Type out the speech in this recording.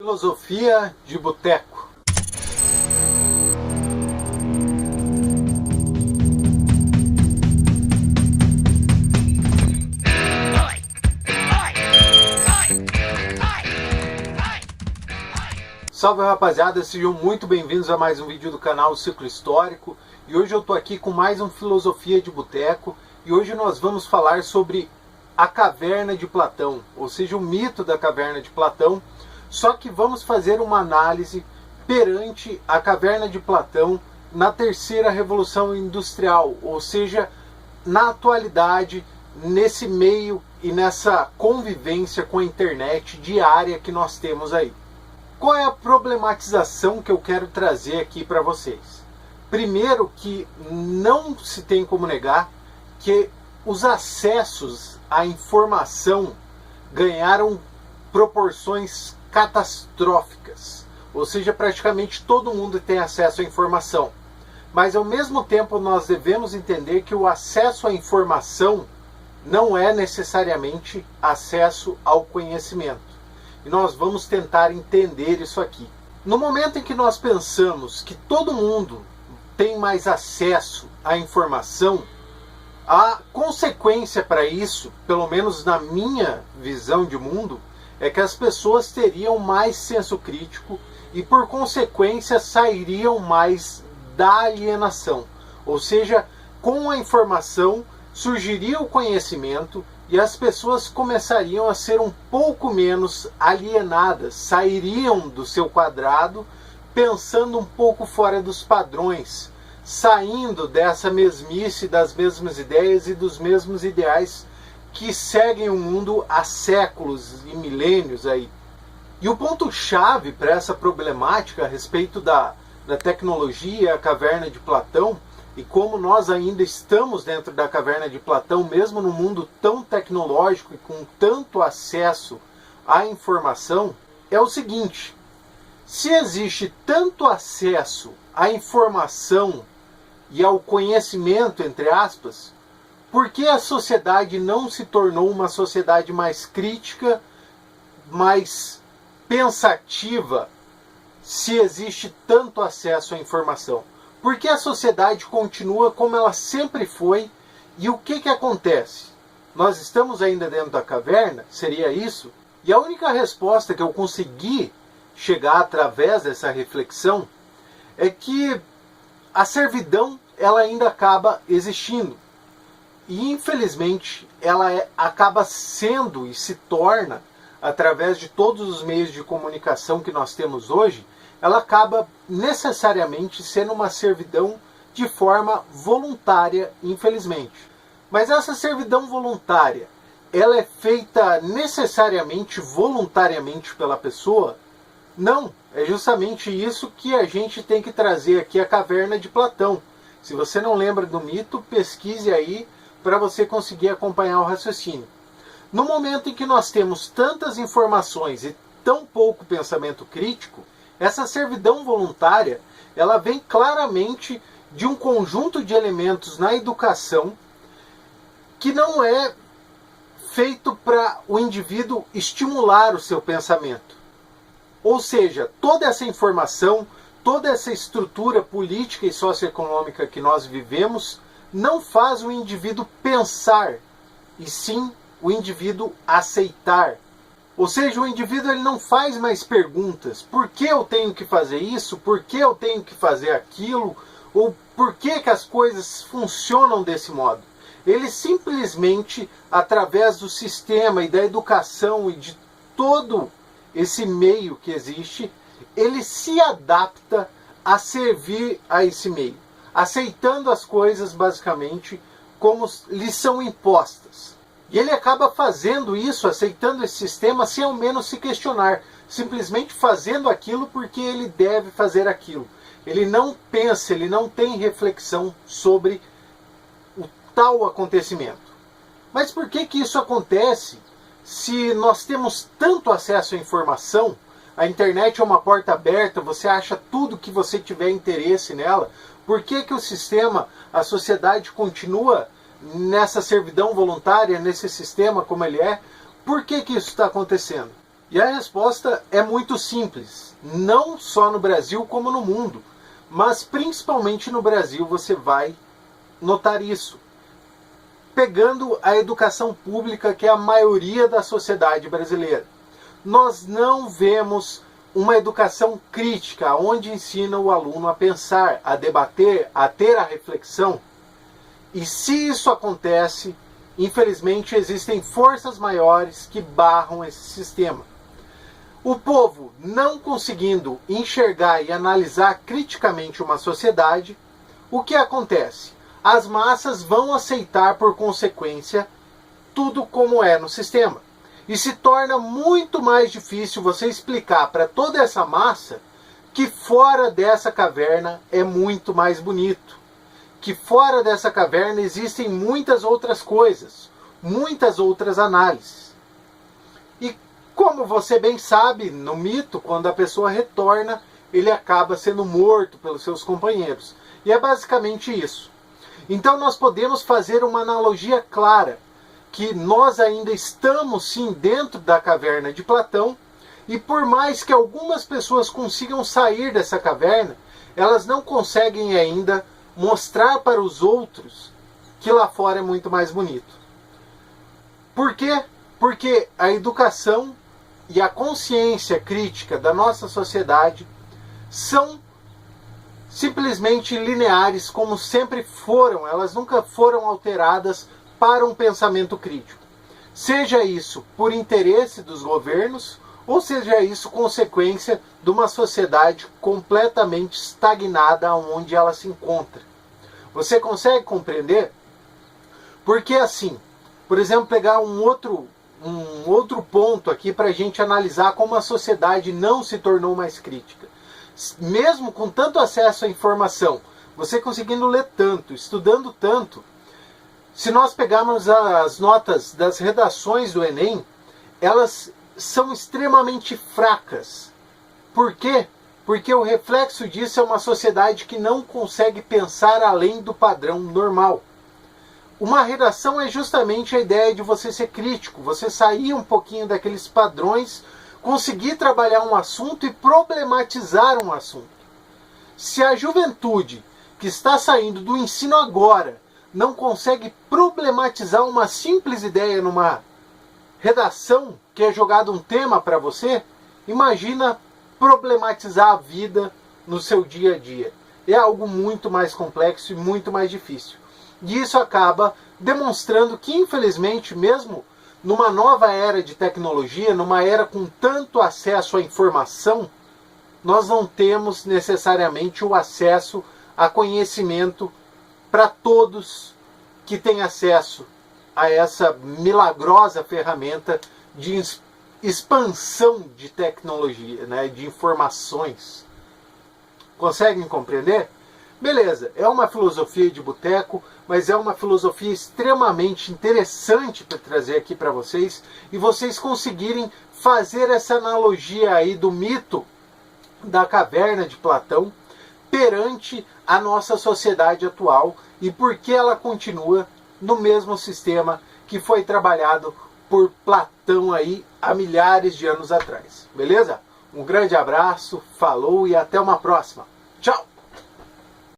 Filosofia de boteco. Salve rapaziada, sejam muito bem-vindos a mais um vídeo do canal Ciclo Histórico. E hoje eu tô aqui com mais um Filosofia de Boteco. E hoje nós vamos falar sobre a caverna de Platão, ou seja, o mito da caverna de Platão. Só que vamos fazer uma análise perante a caverna de Platão na terceira revolução industrial, ou seja, na atualidade, nesse meio e nessa convivência com a internet diária que nós temos aí. Qual é a problematização que eu quero trazer aqui para vocês? Primeiro, que não se tem como negar que os acessos à informação ganharam proporções catastróficas, ou seja, praticamente todo mundo tem acesso à informação. Mas ao mesmo tempo nós devemos entender que o acesso à informação não é necessariamente acesso ao conhecimento. E nós vamos tentar entender isso aqui. No momento em que nós pensamos que todo mundo tem mais acesso à informação, a consequência para isso, pelo menos na minha visão de mundo, é que as pessoas teriam mais senso crítico e, por consequência, sairiam mais da alienação. Ou seja, com a informação surgiria o conhecimento e as pessoas começariam a ser um pouco menos alienadas, sairiam do seu quadrado pensando um pouco fora dos padrões, saindo dessa mesmice das mesmas ideias e dos mesmos ideais que seguem o mundo há séculos e milênios aí. E o ponto-chave para essa problemática a respeito da tecnologia, a caverna de Platão, e como nós ainda estamos dentro da caverna de Platão, mesmo no mundo tão tecnológico e com tanto acesso à informação, é o seguinte: se existe tanto acesso à informação e ao conhecimento, entre aspas, por que a sociedade não se tornou uma sociedade mais crítica, mais pensativa, se existe tanto acesso à informação? Por que a sociedade continua como ela sempre foi? E o que acontece? Nós estamos ainda dentro da caverna? Seria isso? E a única resposta que eu consegui chegar através dessa reflexão é que a servidão ela ainda acaba existindo. E infelizmente ela acaba sendo e se torna, através de todos os meios de comunicação que nós temos hoje, ela acaba necessariamente sendo uma servidão de forma voluntária, infelizmente. Mas essa servidão voluntária, ela é feita necessariamente voluntariamente pela pessoa? Não, é justamente isso que a gente tem que trazer aqui a caverna de Platão. Se você não lembra do mito, pesquise aí para você conseguir acompanhar o raciocínio. No momento em que nós temos tantas informações e tão pouco pensamento crítico, essa servidão voluntária, ela vem claramente de um conjunto de elementos na educação que não é feito para o indivíduo estimular o seu pensamento. Ou seja, toda essa informação, toda essa estrutura política e socioeconômica que nós vivemos não faz o indivíduo pensar, e sim o indivíduo aceitar. Ou seja, o indivíduo ele não faz mais perguntas. Por que eu tenho que fazer isso? Por que eu tenho que fazer aquilo? Ou por que as coisas funcionam desse modo? Ele simplesmente, através do sistema e da educação e de todo esse meio que existe, ele se adapta a servir a esse meio, aceitando as coisas basicamente como lhe são impostas. E ele acaba fazendo isso, aceitando esse sistema sem ao menos se questionar, simplesmente fazendo aquilo porque ele deve fazer aquilo. Ele não pensa, ele não tem reflexão sobre o tal acontecimento. Mas por que isso acontece se nós temos tanto acesso à informação? A internet é uma porta aberta, você acha tudo que você tiver interesse nela. Por que o sistema, a sociedade continua nessa servidão voluntária, nesse sistema como ele é? Por que isso está acontecendo? E a resposta é muito simples, não só no Brasil como no mundo, mas principalmente no Brasil você vai notar isso. Pegando a educação pública, que é a maioria da sociedade brasileira, nós não vemos uma educação crítica, onde ensina o aluno a pensar, a debater, a ter a reflexão. E se isso acontece, infelizmente existem forças maiores que barram esse sistema. O povo, não conseguindo enxergar e analisar criticamente uma sociedade, o que acontece? As massas vão aceitar por consequência tudo como é no sistema. E se torna muito mais difícil você explicar para toda essa massa que fora dessa caverna é muito mais bonito. Que fora dessa caverna existem muitas outras coisas, muitas outras análises. E como você bem sabe, no mito, quando a pessoa retorna, ele acaba sendo morto pelos seus companheiros. E é basicamente isso. Então nós podemos fazer uma analogia clara, que nós ainda estamos sim dentro da caverna de Platão, e por mais que algumas pessoas consigam sair dessa caverna, elas não conseguem ainda mostrar para os outros que lá fora é muito mais bonito. Por quê? Porque a educação e a consciência crítica da nossa sociedade são simplesmente lineares, como sempre foram, elas nunca foram alteradas para um pensamento crítico. Seja isso por interesse dos governos, ou seja isso consequência de uma sociedade completamente estagnada onde ela se encontra. Você consegue compreender? Porque assim, por exemplo, pegar um outro ponto aqui para a gente analisar como a sociedade não se tornou mais crítica. Mesmo com tanto acesso à informação, você conseguindo ler tanto, estudando tanto, se nós pegarmos as notas das redações do Enem, elas são extremamente fracas. Por quê? Porque o reflexo disso é uma sociedade que não consegue pensar além do padrão normal. Uma redação é justamente a ideia de você ser crítico, você sair um pouquinho daqueles padrões, conseguir trabalhar um assunto e problematizar um assunto. Se a juventude que está saindo do ensino agora não consegue problematizar uma simples ideia numa redação que é jogado um tema para você, imagina problematizar a vida no seu dia a dia. É algo muito mais complexo e muito mais difícil. E isso acaba demonstrando que, infelizmente, mesmo numa nova era de tecnologia, numa era com tanto acesso à informação, nós não temos necessariamente o acesso a conhecimento para todos que têm acesso a essa milagrosa ferramenta de expansão de tecnologia, né, de informações. Conseguem compreender? Beleza, é uma filosofia de boteco, mas é uma filosofia extremamente interessante para trazer aqui para vocês, e vocês conseguirem fazer essa analogia aí do mito da caverna de Platão perante a nossa sociedade atual e por que ela continua no mesmo sistema que foi trabalhado por Platão aí há milhares de anos atrás. Beleza? Um grande abraço, falou e até uma próxima. Tchau!